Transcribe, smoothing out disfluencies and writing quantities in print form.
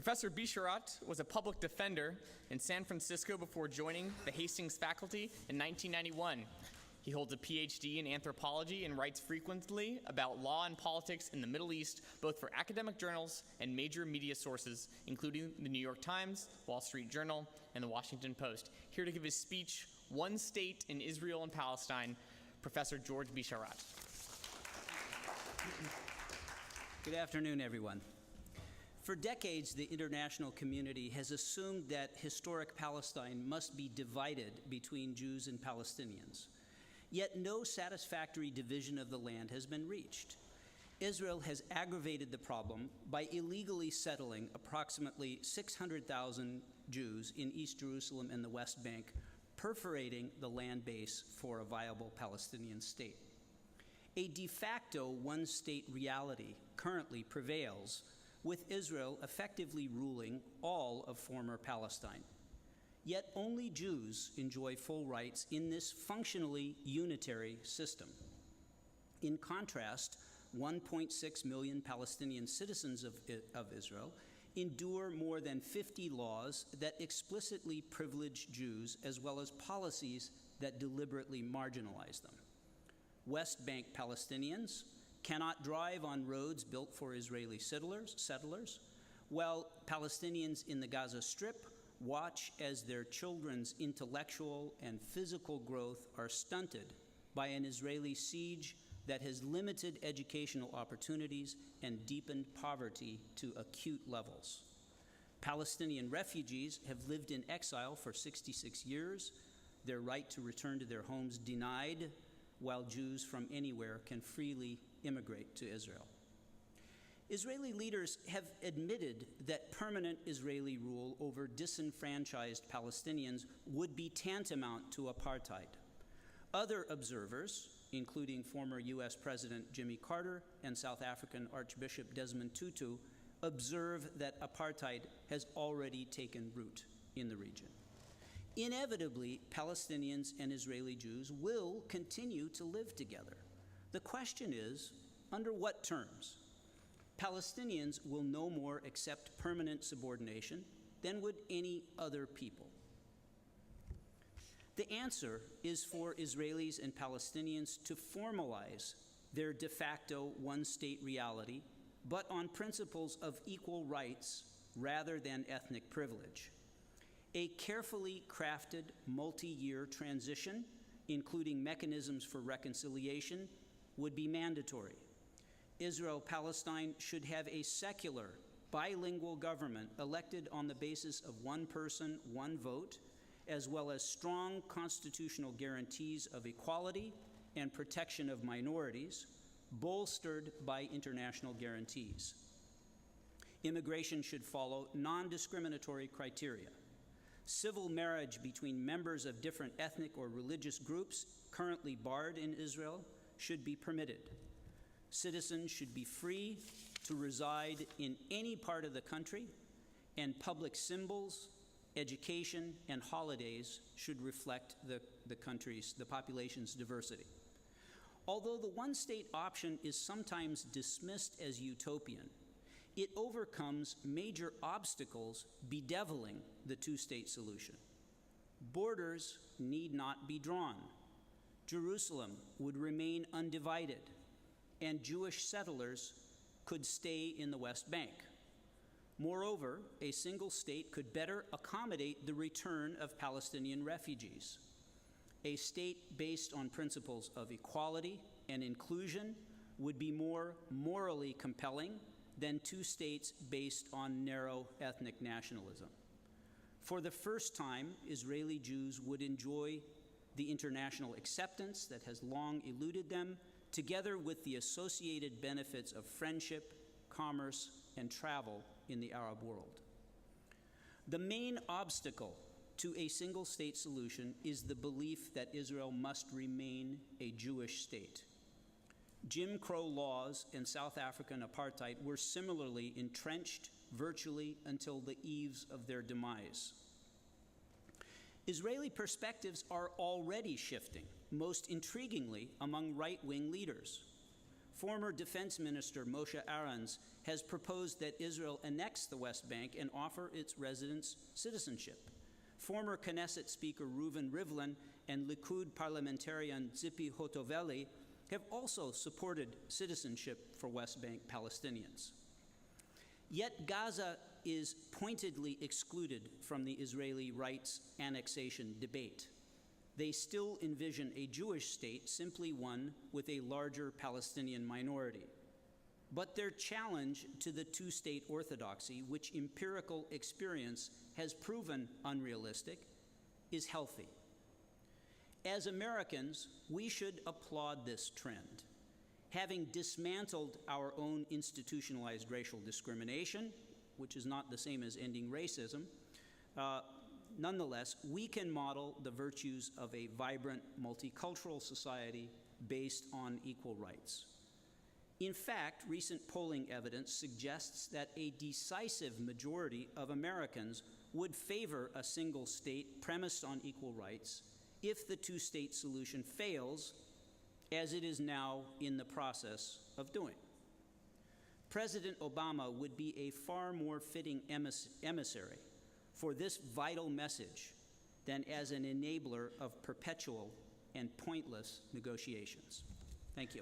Professor Bisharat was a public defender in San Francisco before joining the Hastings faculty in 1991. He holds a PhD in anthropology and writes frequently about law and politics in the Middle East, both for academic journals and major media sources, including the New York Times, Wall Street Journal, and the Washington Post. Here to give his speech, One State in Israel and Palestine, Professor George Bisharat. Good afternoon, everyone. For decades, the international community has assumed that historic Palestine must be divided between Jews and Palestinians. Yet no satisfactory division of the land has been reached. Israel has aggravated the problem by illegally settling approximately 600,000 Jews in East Jerusalem and the West Bank, perforating the land base for a viable Palestinian state. A de facto one-state reality currently prevails, with Israel effectively ruling all of former Palestine. Yet only Jews enjoy full rights in this functionally unitary system. In contrast, 1.6 million Palestinian citizens of Israel endure more than 50 laws that explicitly privilege Jews, as well as policies that deliberately marginalize them. West Bank Palestinians cannot drive on roads built for Israeli settlers, while Palestinians in the Gaza Strip watch as their children's intellectual and physical growth are stunted by an Israeli siege that has limited educational opportunities and deepened poverty to acute levels. Palestinian refugees have lived in exile for 66 years, their right to return to their homes denied, while Jews from anywhere can freely immigrate to Israel. Israeli leaders have admitted that permanent Israeli rule over disenfranchised Palestinians would be tantamount to apartheid. Other observers, including former U.S. President Jimmy Carter and South African Archbishop Desmond Tutu, observe that apartheid has already taken root in the region. Inevitably, Palestinians and Israeli Jews will continue to live together. The question is, under what terms? Palestinians will no more accept permanent subordination than would any other people. The answer is for Israelis and Palestinians to formalize their de facto one-state reality, but on principles of equal rights rather than ethnic privilege. A carefully crafted multi-year transition, including mechanisms for reconciliation, would be mandatory. Israel-Palestine should have a secular, bilingual government elected on the basis of one person, one vote, as well as strong constitutional guarantees of equality and protection of minorities, bolstered by international guarantees. Immigration should follow non-discriminatory criteria. Civil marriage between members of different ethnic or religious groups currently barred in Israel should be permitted. Citizens should be free to reside in any part of the country, and public symbols, education, and holidays should reflect the population's diversity. Although the one-state option is sometimes dismissed as utopian, it overcomes major obstacles bedeviling the two-state solution. Borders need not be drawn. Jerusalem would remain undivided, and Jewish settlers could stay in the West Bank. Moreover, a single state could better accommodate the return of Palestinian refugees. A state based on principles of equality and inclusion would be more morally compelling than two states based on narrow ethnic nationalism. For the first time, Israeli Jews would enjoy the international acceptance that has long eluded them, together with the associated benefits of friendship, commerce, and travel in the Arab world. The main obstacle to a single-state solution is the belief that Israel must remain a Jewish state. Jim Crow laws and South African apartheid were similarly entrenched virtually until the eves of their demise. Israeli perspectives are already shifting, most intriguingly among right-wing leaders. Former Defense Minister Moshe Aarons has proposed that Israel annex the West Bank and offer its residents citizenship. Former Knesset Speaker Reuven Rivlin and Likud parliamentarian Tzipi Hotovely have also supported citizenship for West Bank Palestinians. Yet Gaza is pointedly excluded from the Israeli rights annexation debate. They still envision a Jewish state, simply one with a larger Palestinian minority. But their challenge to the two-state orthodoxy, which empirical experience has proven unrealistic, is healthy. As Americans, we should applaud this trend. Having dismantled our own institutionalized racial discrimination, which is not the same as ending racism, nonetheless, we can model the virtues of a vibrant, multicultural society based on equal rights. In fact, recent polling evidence suggests that a decisive majority of Americans would favor a single state premised on equal rights if the two-state solution fails, as it is now in the process of doing. President Obama would be a far more fitting emissary for this vital message than as an enabler of perpetual and pointless negotiations. Thank you.